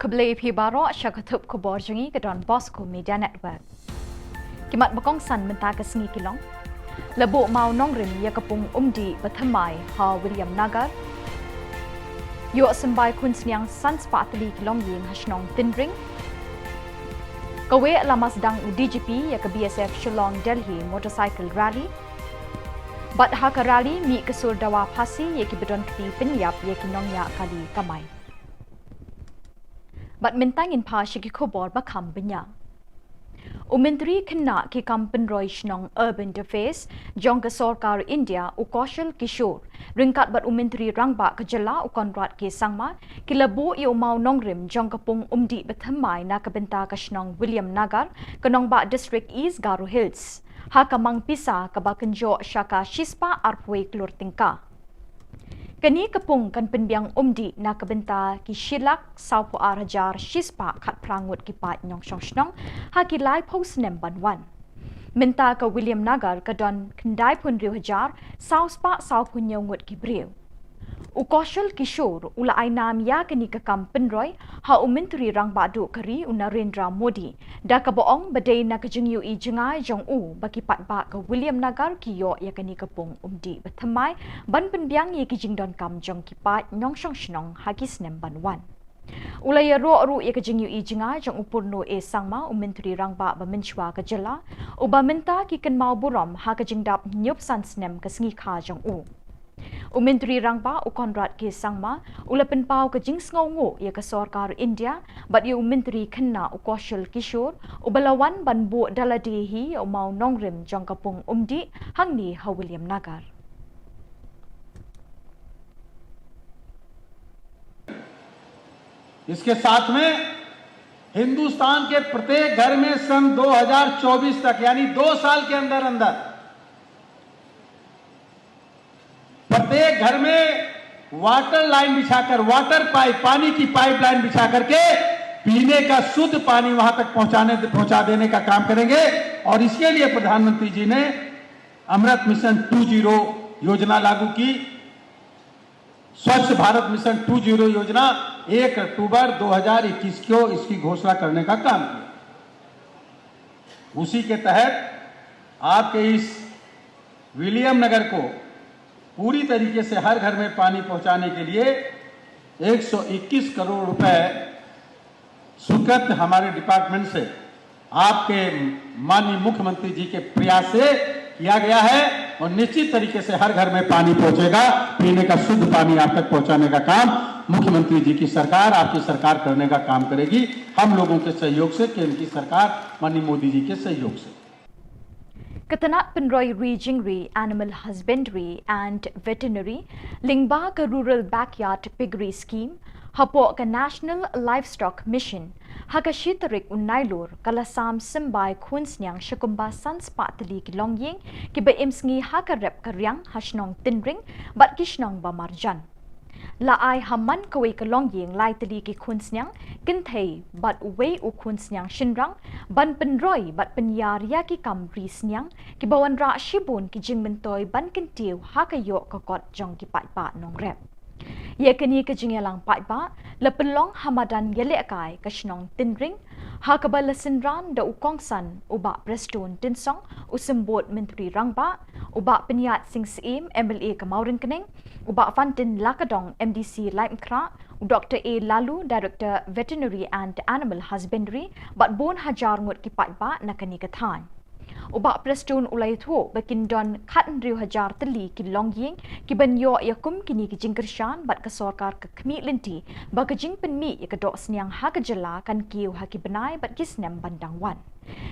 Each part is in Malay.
Keblai Pibaro Shakatup Khubor Jangi Kadon Bosco Media Network. Kimat Bakong San Mentaka Sengi Kilong. Labo Mau Nongrim Yakapung Umdi Bathamai Ha William Nagar. Yo Sembai Kunsniang Sans Patli Kilong Ying Hashnong Tindring. Kawe Lamas Dang UDGP Yaka BSF Shillong Delhi Motorcycle Rally. Bat Haka Rally Mi Kesur Dawa Pasi Yaki Bedon Kti Penyap Yaki Nongya Kali Kamai. Bat Mintangin Pa Shiki Khubor Bakam Benya. Umintri Kena Ki Kampen Roy Shnong Urban Affairs Jongka Sorkar India Ukoshal Kishore Ringkat Bat Umintri Rangba Ka Jylla Ukonrat Ke Sangma Kilabo Yo Mau Nongrim Jongka Pung Umdi Bathamai Nakabenta Ka Shnong William Nagar Kanongba District East Garo Hills Hakamang Pisa Kabakenjo Shaka Shispa Arpwe Klur Tingka Kani Kapung kan penbiang umdi nakabenta ki Shillong Saupo Arajar Shispa kat prangut ki Pat Nyong Shnong haki lai post nem banwan. Minta ka William Nagar ka don kendai pun riu hajar sauspa sau punyongut ki briu. Ukoshal Kishore ula ai nam ya kani ka kampenroy ha umintri rang badu kari Narendra Modi da ka boong badai na ka jingyu I jengai jong u baki pat ba ka William Nagar ki yo ya kani ka pung umdi bathamai ban penbiang ye ki jingdon kam jong ki pat Nyong Shnong hagis nem banwan. Ulaya ro ya ka jingyu I jengai jong upurno e sangma umintri rang ba menchwa ka Jylla uba minta ki kan mau burom ha ka jingdap nyup sans nem ka sengi kha jong u. Umintri Rangba Ukonrat Ke Sangma Ulapen Pau Ka Jing Sngongo Ya Ka Sorkar India Bat Yu Umintri Kena Ukoshal Kishore Ubalawan Ban Bu Daladehi Umau Nongrim Jongkapung Umdi Hangni Ha William Nagar. इसके साथ में हिंदुस्तान के प्रत्येक घर में सन 2024 तक यानी 2 साल के अंदर अंदर प्रत्येक घर में वाटर लाइन बिछाकर वाटर पाइप पानी की पाइपलाइन बिछा करके पीने का शुद्ध पानी वहां तक पहुंचा देने का काम करेंगे और इसके लिए प्रधानमंत्री जी ने अमृत मिशन 2.0 योजना लागू की। स्वच्छ भारत मिशन 2.0 योजना 1 अक्टूबर 2021 को इसकी घोषणा करने का काम किया। उसी के तहत आपके इस विलियम नगर को पूरी तरीके से हर घर में पानी पहुंचाने के लिए 121 करोड़ रुपए स्वीकृत हमारे डिपार्टमेंट से आपके माननीय मुख्यमंत्री जी के प्रयास से किया गया है और निश्चित तरीके से हर घर में पानी पहुंचेगा। पीने का शुद्ध पानी आप तक पहुंचाने का काम मुख्यमंत्री जी की सरकार आपकी सरकार करने का काम करेगी, हम लोगों के सहयोग से, केंद्र की सरकार माननीय मोदी जी के सहयोग से। Katanat Penroy Rejingri Animal Husbandry and Veterinary Lingba ka Rural Backyard Piggery Scheme Hapo ka National Livestock Mission Hakashitarik Unailur Kalasam Simbai Kunsnyang Shakumba Sans Patali Kilongying Kiba Imsngi Hakarep Karyang Hashnong Tindring Bat Kishnong Bamarjan La ai hamman kawe kalongying lai tali ki kunsnyang kinthei bat uwe u kunsnyang shinrang ban penroy bat penyarya ki kamri snyang ki bawan ra shibun ki jingmentoy ban kintiu hakayo kakot jong ki pai pa nong rep ye kani ka jingelang pai ba la pelong hamadan yele kai ka shnong tinring hakabal sinran da ukongsan uba preston tinsong usembot menteri rangba uba penyat sing sim MLA ka maurin kening uba fantin lakadong MDC Laimkra Dr. A Lalu Director Veterinary and Animal Husbandry bat bon hajar ngut ki pai ba nakani ka than uba preston ulai tho bakin don khatn riu hajar tali ki longying ki ban yo yakum kini ki jingkershan bat ka sorkar ka khmi linti ba ka jing penmi ya ka do snyang ha ka Jylla kan kiu ha ki benai bat kisnem bandang wan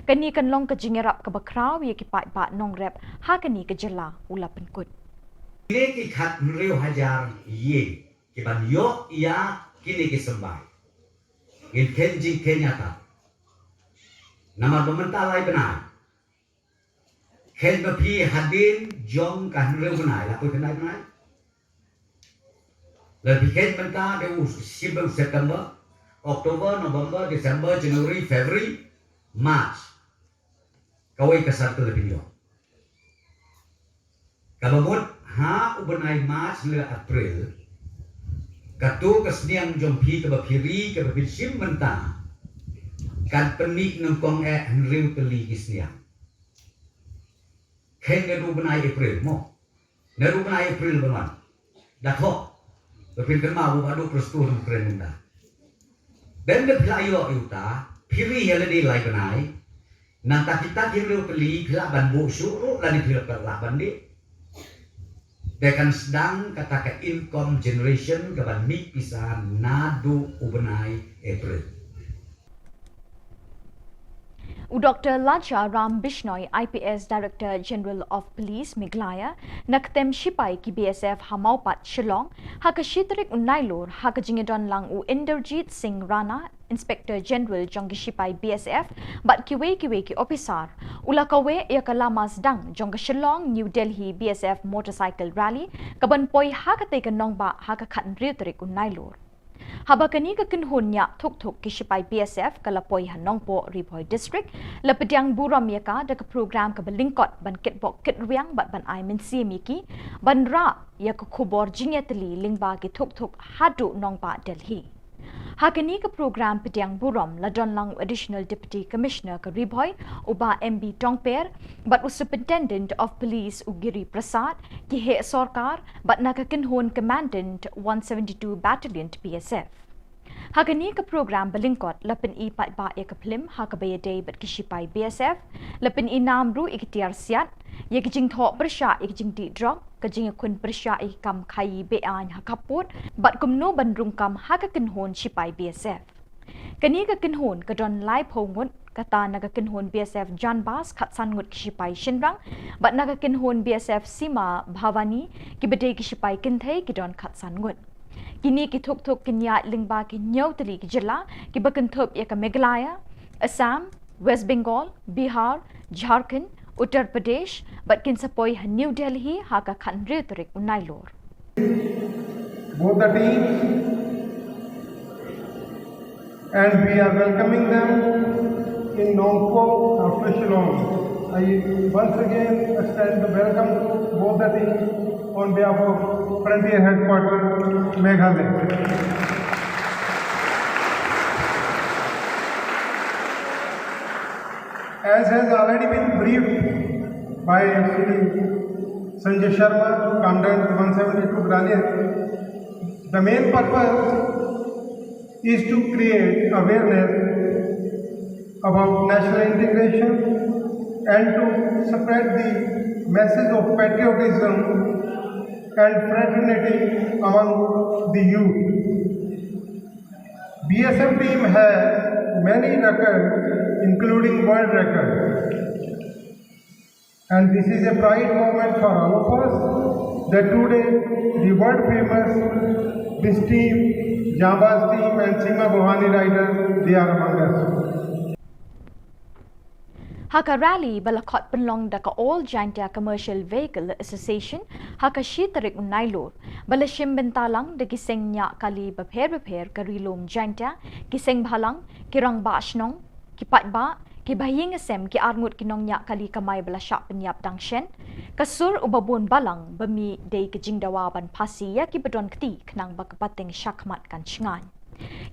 kani kan long ka jingerap ka bakraw ya ki pai ba nong rep ha kani ka Jylla ulapen kut kini ki khatn riu hajar ye ki ban yo ya kini ki sembai in kenjing kenyata nama pemerintah lai benai Khen Bapi Hadin Jong Kan Rêu Benai là tôi thế này benai. Là bị khen bên ta đều September, October, November, December, January, February, March. Kawai kasar tu lebih yo. Kalau buat ha ubenai March le April, katu kesniang jompi ke bapiri ke bapishim mentah kan penik nengkong henriu teli kesniang ken neru benai April mo neru benai April beman dah kok bapir kenma bu adu perstu keren dah dan de pelayo yuta piri yang di lai benai nanta kita henriu teli pila ban bu syuru lani pila pala bandi Dekan sedang kata ke income generation ke ban mik pisan nadu ubenai April. Dr. Lacha Ram Bishnoi, IPS Director General of Police Meghalaya, naktem shipai ki BSF Hamaupat Shillong, hakashitrik unailor hakajingedon lang u Inderjit Singh Rana, Inspector General Jonggi Shipai BSF, bat kiwe ki officer, ulakawe ia kalamas dang Jongga Shillong New Delhi BSF Motorcycle Rally, kaban poi hakate ka nongba hakakat riutrik unailor. Habakani ka kinhunya thuk ki Shipai BSF kalapoi hanongpo Ripoy District lapediang buram yaka da ka program ka balingkot ban kitbok kitriang bat ban ai min siemiki ban ra ya ka khubor jingetli lingba ki thuk hadu nongpa Delhi. Hakani ka program pediang buram ladon lang Additional Deputy Commissioner ka Ripoy uba MB Tongper bat Superintendent of Police Ugiri Prasad ki he sarkar bat nakakinhon Commandant 172 Battalion BSF. Hakani ka program balingkot lapin I pat ba ya ka plim hakabaya day bat kishipai BSF lapin I namru ikitiar siat ya kijing tho persya ikijing di drog kajing kun persya ikam khai bean hakaput bat kumno bandrung kam hakakinhon shipai BSF. Kani ka kinhon kadon lai phongot kata nagakinhon BSF Jan Bas khatsan ngut kishipai Shinrang bat nagakinhon BSF Sima Bhavani kibede kishipai kinthai kidon khatsan ngut. Kini ki thuk kinya lingba ki nyautali ki jilla ki bakanthop ya ka Meghalaya, Assam, West Bengal, Bihar, Jharkhand, Uttar Pradesh, but kin sapoi New Delhi haka khan riturik unailor. Both the teams, and we are welcoming them in Nongpo after Shillong. I once again extend the welcome to both the teams on behalf of Frontier Headquarters, Meghalaya. As has already been briefed by Shri Sanjay Sharma, Commandant 172 Battalion, the main purpose is to create awareness about national integration and to spread the message of patriotism and fraternity among the youth. BSF team has many records, including world records. And this is a pride moment for all of us that today the world famous this team, Jambas team and Sima Bhavani riders, they are among us. Haka rally balakot penlong daka All Jaintia Commercial Vehicle Association haka shitarik unailor balashim bentalang de kiseng nya kali bapher karilom Jaintia kiseng bhalang kirang ba shnong kipat ba ki bahing asem ki arngut kinong nya kali kamai balasyak penyap dangshen kasur ubabun balang bami dei kejingdawa ban pasi ya ki bedon kti knang bakapating syakmat kan chengan.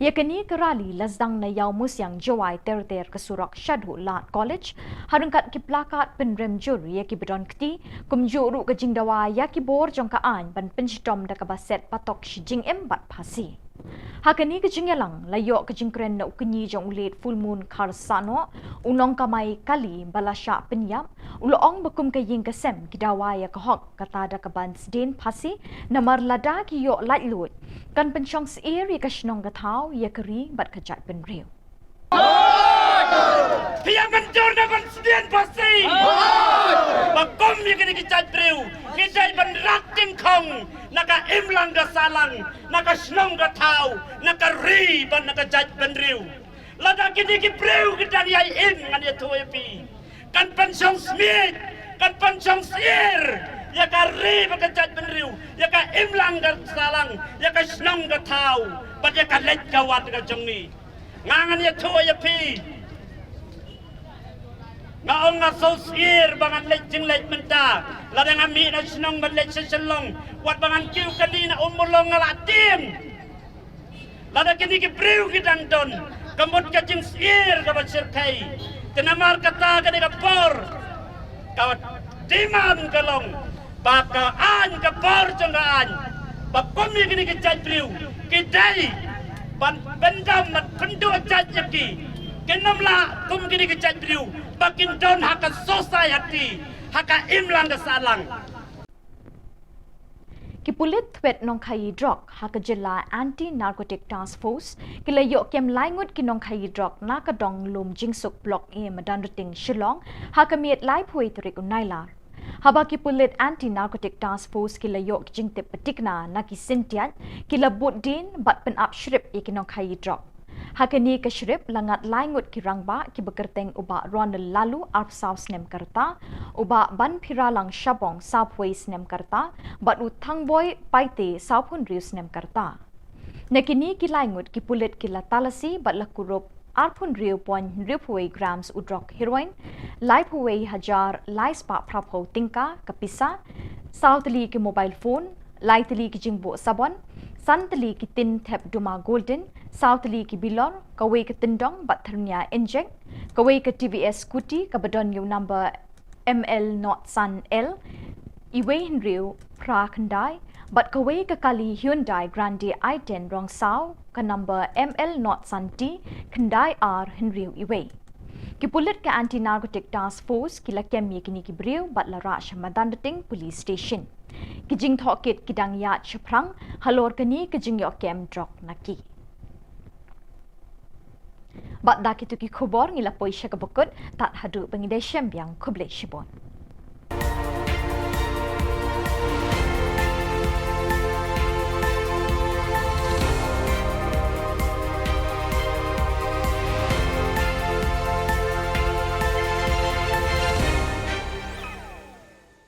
Ya kini kerali lazdang na yaw musyang jawai ter kesurak Shadhu Lat College harungkat ki plakat penrem juri ya ki bedon kti kumjuru ke jingdawa ya ki bor jongkaan ban penjitom da kabaset patok shi jing embat pasi. Hakani ke jingyalang layo ke jingkren na ukenyi jong ulit full moon karsano unong kamay kali balasya penyap uloong bakum ke ying kesem kidawa ya kahok kata da kaban sdin pasi namar lada ki yo laitlut kan pensyong seir ya kashnong gatau ya keri bat kajat penriu. Yang mencur dengan sdin pasi bakum ya kini kajat penriu kijai ban rakting kong naka imlang ga salang naka shnong ga tau naka ri ban naka jaj benriu lada kini ki breu gedang yai in ngan ya tuepi kan pensyong smith kan pensyong sir ya ka ri ban ka jaj benriu ya ka imlang ga salang ya ka shnong ga tau ban ya ka lej ga wat ga jongni ngangan ya tuepi ngaong nga sosir bangan lejing lej menta ladang ami na sinong ban lej sa Shillong wat bangan kiw kadina umulong nga latim Lada kini ki breu ki danton. Kemut ka jing sir ka basirkai. Tenamar kata ka ni ka por. Kawat diman kalong. Baka an ka por jangan. Bakumi kini ki cai breu. Kidai. Bendam mat kendu cai yaki. Kenamla kum kini ki cai breu. Bakin don haka society. Haka imlang ka salang. Kipulit thwet nong khai drug Haka Jylla Anti Narcotic Task Force kilayok kem laingut kinong khai drug nakadong lum jingsuk block e madan rating Shillong haka miet lai phui trik unailar. Haba kipulit Anti Narcotic Task Force kilayok jingtip patikna naki sintiat kilabut din bat pen up shrip e kinong khai drug. Hakani ka shrip langat laingut kirangba ki bekerteng uba Ronald lalu arp south nem karta uba ban piralang shabong southways nem karta bat utang boy paite southun rius nem karta nakini ki laingut ki pulit ki latalasi bat lakurup arpun riu point ripuwe grams udrok heroin laipuwe hajar laispa prapo tingka kapisa southli ki mobile phone laitli ki jingbo sabon santli ki tin thep duma golden southli ki bilor kawe ke tendong bat thernya inject kawe ke TVS scooty kabadon yu number ML not sun L iwe hinriu pra khandai bat kawe ke kali Hyundai Grande i10 rong sao ka number ML not sun T khandai R hinriu iwe kipulit ke anti narcotic task force kilakem yakini ki briu bat la rash madandating police station kijing thokit kidang ya chaprang halor kani kijing yokem drop naki Bat dak itu ki khubor ngila poisha ka bukut tak hadu pengidai syambiang kublai shibon.